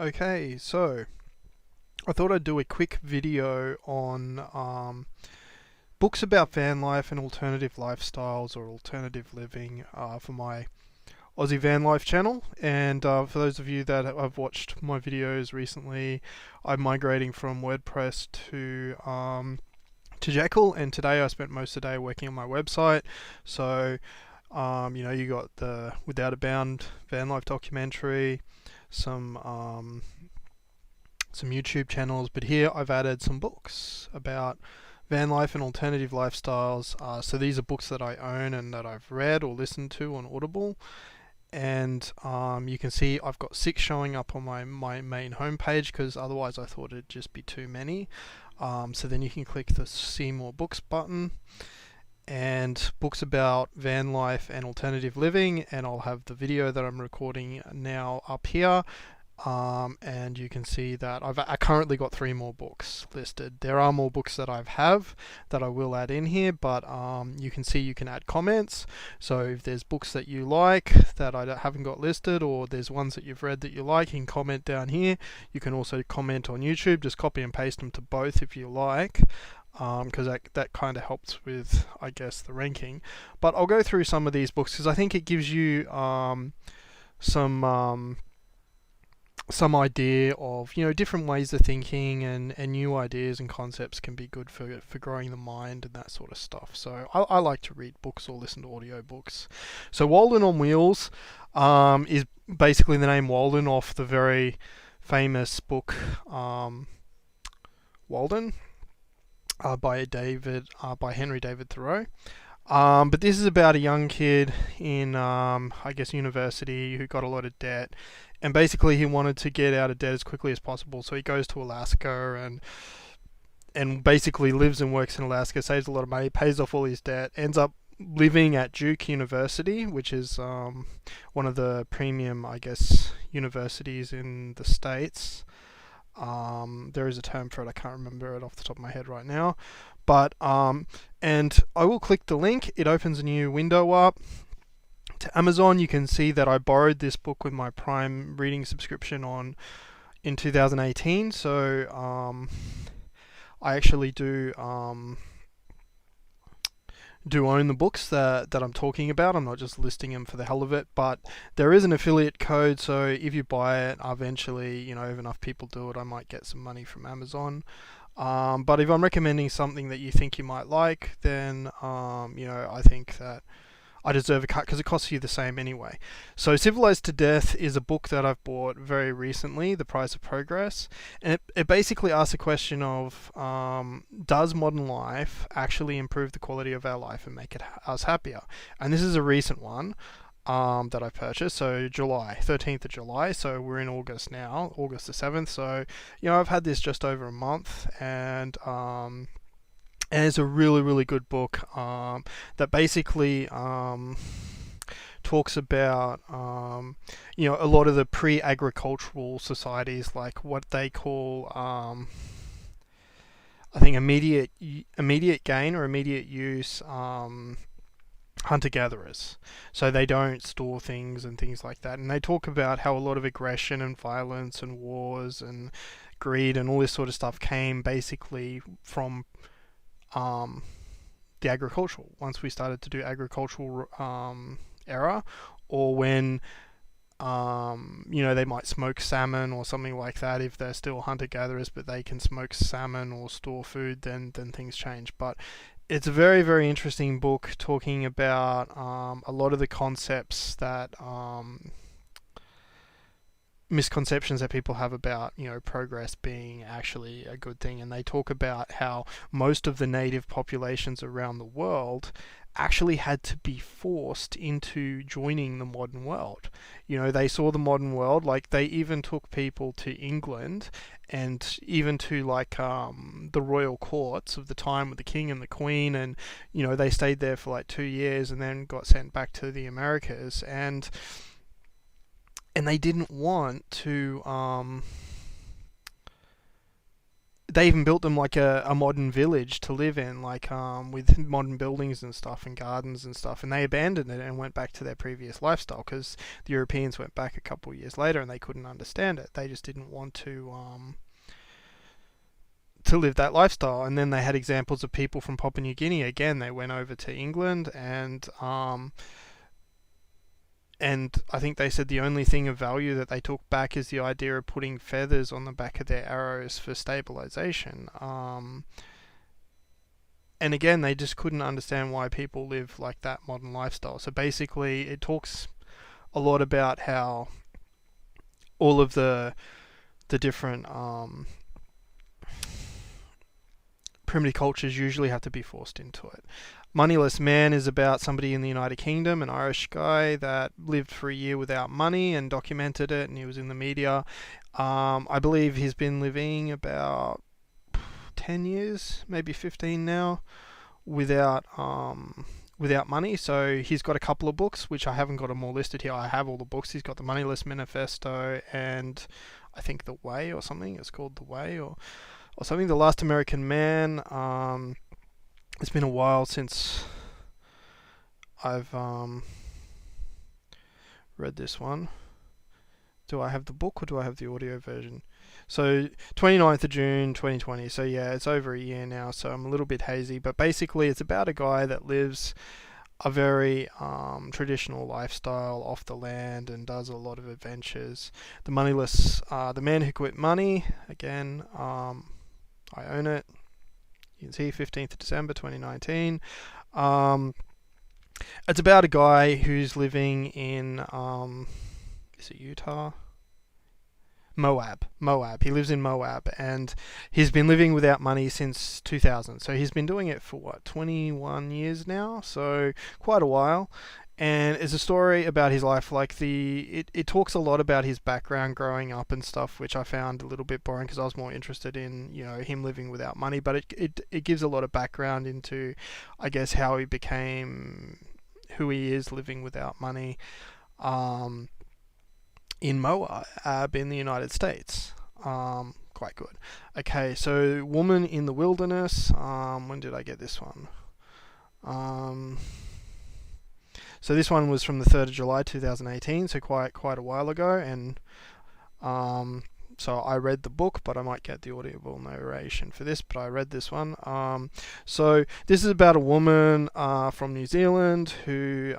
Okay, so I thought I'd do a quick video on books about van life and alternative lifestyles or alternative living for my Aussie van life channel. And for those of you that have watched my videos recently, I'm migrating from WordPress to Jekyll, and today I spent most of the day working on my website. So you got the Without a Bound van life documentary, some YouTube channels, but here I've added some books about van life and alternative lifestyles. So these are books that I own and that I've read or listened to on Audible. And you can see I've got 6 showing up on my main homepage, because otherwise I thought it'd just be too many. So then you can click the See More Books button, and books about van life and alternative living, and I'll have the video that I'm recording now up here. And you can see that I currently got 3 more books listed. There are more books that I have that I will add in here, but you can see you can add comments. So if there's books that you like that I haven't got listed, or there's ones that you've read that you like, you can comment down here. You can also comment on YouTube. Just copy and paste them to both if you like, because that kind of helps with, I guess, the ranking. But I'll go through some of these books because I think it gives you some idea of different ways of thinking, and new ideas and concepts can be good for growing the mind and that sort of stuff. So I like to read books or listen to audio books. So Walden on Wheels is basically the name Walden off the very famous book Walden by Henry David Thoreau. But this is about a young kid in, I guess, university who got a lot of debt, and basically he wanted to get out of debt as quickly as possible. So he goes to Alaska and basically lives and works in Alaska, saves a lot of money, pays off all his debt, ends up living at Duke University, which is one of the premium, I guess, universities in the States. There is a term for it, I can't remember it off the top of my head right now. But and I will click the link. It opens a new window up to Amazon. You can see that I borrowed this book with my Prime reading subscription in 2018. So I actually do own the books that I'm talking about. I'm not just listing them for the hell of it, but there is an affiliate code, so if you buy it, eventually, if enough people do it, I might get some money from Amazon. But if I'm recommending something that you think you might like, then I think that I deserve a cut because it costs you the same anyway. So Civilized to Death is a book that I've bought very recently, The Price of Progress. And it basically asks a question of, does modern life actually improve the quality of our life and make us happier? And this is a recent one that I purchased, so July 13th of July, so we're in August now, August the 7th. So I've had this just over a month, and it's a really, really good book that basically talks about a lot of the pre-agricultural societies, like what they call I think immediate gain or immediate use hunter-gatherers. So they don't store things and things like that. And they talk about how a lot of aggression and violence and wars and greed and all this sort of stuff came basically from the agricultural. Once we started to do agricultural era, or when they might smoke salmon or something like that. If they're still hunter-gatherers, but they can smoke salmon or store food, then things change. But it's a very, very interesting book talking about a lot of the concepts that misconceptions that people have about progress being actually a good thing. And they talk about how most of the native populations around the world actually had to be forced into joining the modern world. They saw the modern world, like they even took people to England and even to the royal courts of the time with the king and the queen, and they stayed there for like 2 years and then got sent back to the Americas, and they didn't want to they even built them like a modern village to live in, like with modern buildings and stuff and gardens and stuff. And they abandoned it and went back to their previous lifestyle because the Europeans went back a couple of years later and they couldn't understand it. They just didn't want to live that lifestyle. And then they had examples of people from Papua New Guinea. Again, they went over to England and I think they said the only thing of value that they took back is the idea of putting feathers on the back of their arrows for stabilization. And again, they just couldn't understand why people live like that modern lifestyle. So basically, it talks a lot about how all of the different primitive cultures usually have to be forced into it. Moneyless Man is about somebody in the United Kingdom, an Irish guy that lived for a year without money and documented it, and he was in the media. I believe he's been living about 10 years, maybe 15 now, without money. So he's got a couple of books, which I haven't got them all listed here. I have all the books. He's got the Moneyless Manifesto and I think The Way or something. It's called The Way or something. The Last American Man. It's been a while since I've read this one. Do I have the book or do I have the audio version? So 29th of June 2020. So yeah, it's over a year now, so I'm a little bit hazy. But basically it's about a guy that lives a very traditional lifestyle off the land and does a lot of adventures. The Man Who Quit Money. Again, I own it. You can see 15th of December 2019. It's about a guy who's living in, is it Utah? Moab. He lives in Moab and he's been living without money since 2000. So he's been doing it for 21 years now. So quite a while. And it's a story about his life. Like it talks a lot about his background growing up and stuff, which I found a little bit boring because I was more interested in him living without money. But it gives a lot of background into, I guess, how he became who he is living without money, in Moab in the United States. Quite good. Okay, so Woman in the Wilderness. When did I get this one? So this one was from the 3rd of July 2018, so quite a while ago, and so I read the book, but I might get the audible narration for this, but I read this one. So this is about a woman from New Zealand who,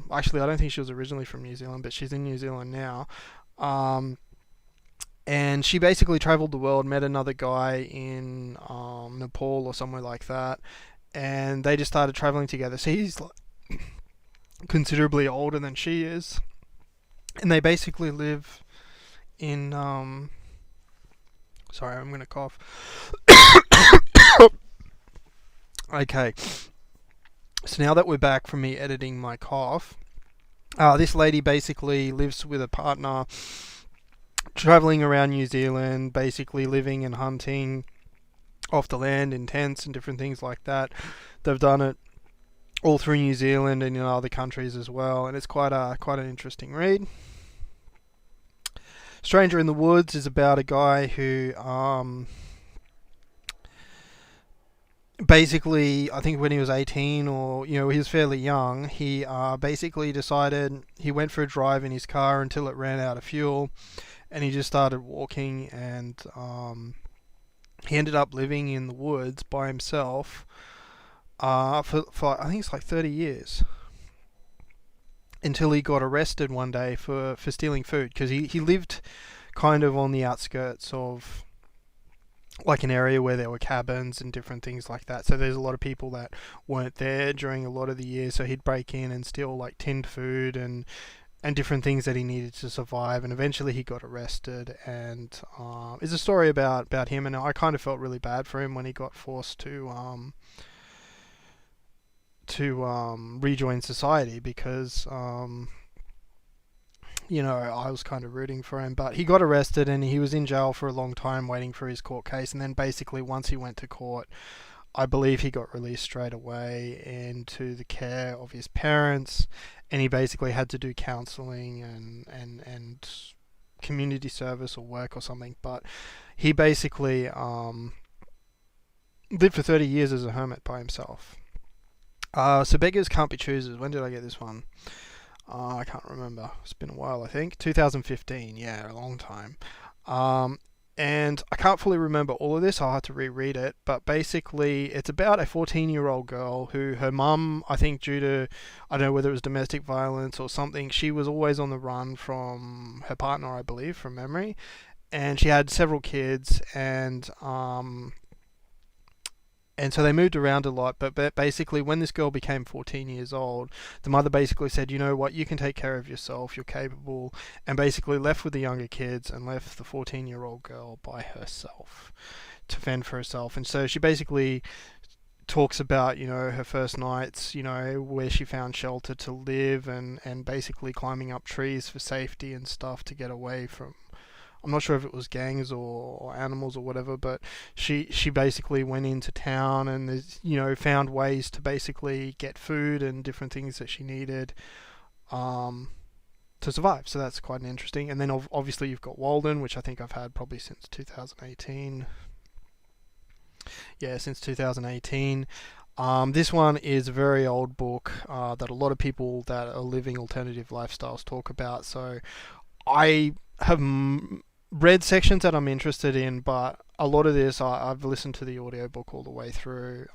actually I don't think she was originally from New Zealand, but she's in New Zealand now. And she basically travelled the world, met another guy in Nepal or somewhere like that, and they just started travelling together. So he's considerably older than she is, and they basically live in sorry, I'm gonna cough. Okay, so now that we're back from me editing my cough, this lady basically lives with a partner, traveling around New Zealand, basically living and hunting off the land in tents and different things like that. They've done it all through New Zealand and in other countries as well, and it's quite an interesting read. Stranger in the Woods is about a guy who basically, I think when he was 18 or he was fairly young, he basically decided he went for a drive in his car until it ran out of fuel, and he just started walking, and he ended up living in the woods by himself for I think it's like 30 years, until he got arrested one day for stealing food, because he lived kind of on the outskirts of like an area where there were cabins and different things like that. So there's a lot of people that weren't there during a lot of the year, so he'd break in and steal like tinned food and different things that he needed to survive, and eventually he got arrested. And it's a story about him, and I kind of felt really bad for him when he got forced to rejoin society, because I was kind of rooting for him. But he got arrested and he was in jail for a long time waiting for his court case, and then basically once he went to court, I believe he got released straight away into the care of his parents, and he basically had to do counselling and community service or work or something. But he basically lived for 30 years as a hermit by himself. So beggars can't be choosers. When did I get this one? I can't remember. It's been a while, I think. 2015. Yeah, a long time. Um, and I can't fully remember all of this. I'll have to reread it. But basically, it's about a 14-year-old girl who her mum, I think, due to, I don't know whether it was domestic violence or something, she was always on the run from her partner, I believe, from memory. And she had several kids, and so they moved around a lot. But basically, when this girl became 14 years old, the mother basically said, you know what, you can take care of yourself, you're capable, and basically left with the younger kids and left the 14-year-old girl by herself to fend for herself. And so she basically talks about, her first nights, where she found shelter to live, and basically climbing up trees for safety and stuff to get away from, I'm not sure if it was gangs or animals or whatever, but she basically went into town and found ways to basically get food and different things that she needed to survive. So that's quite interesting. And then obviously you've got Walden, which I think I've had probably since 2018. Yeah, since 2018. This one is a very old book that a lot of people that are living alternative lifestyles talk about. So I have read sections that I'm interested in, but a lot of this I've listened to the audiobook all the way through.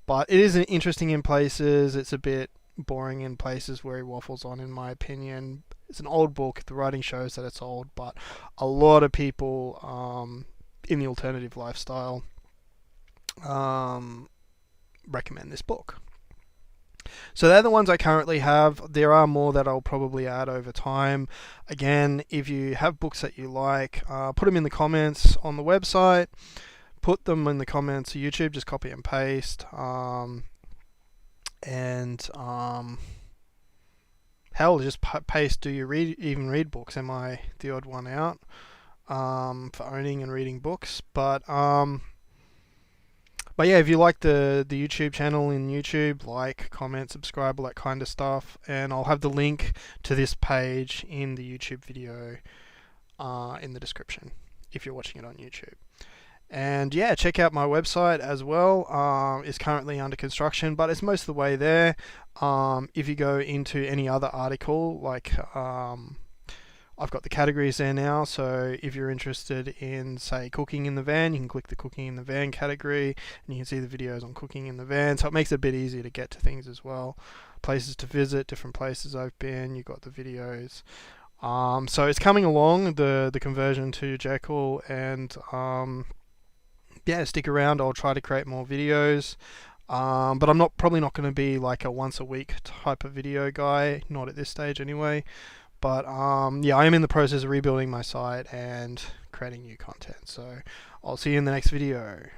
But it is interesting in places. It's a bit boring in places where he waffles on, in my opinion. It's an old book. The writing shows that it's old, but a lot of people in the alternative lifestyle recommend this book. So they're the ones I currently have. There are more that I'll probably add over time. Again, if you have books that you like, put them in the comments on the website. Put them in the comments on YouTube. Just copy and paste. Hell, just paste. Do you even read books? Am I the odd one out for owning and reading books? But yeah, if you like the YouTube channel in YouTube, like, comment, subscribe, all that kind of stuff. And I'll have the link to this page in the YouTube video in the description if you're watching it on YouTube. And yeah, check out my website as well. It's currently under construction, but it's most of the way there. If you go into any other article, like I've got the categories there now, so if you're interested in, say, cooking in the van, you can click the cooking in the van category, and you can see the videos on cooking in the van, so it makes it a bit easier to get to things as well. Places to visit, different places I've been, you've got the videos. So it's coming along, the conversion to Jekyll, and yeah, stick around. I'll try to create more videos. But I'm probably not going to be like a once a week type of video guy, not at this stage anyway. But yeah, I am in the process of rebuilding my site and creating new content. So I'll see you in the next video.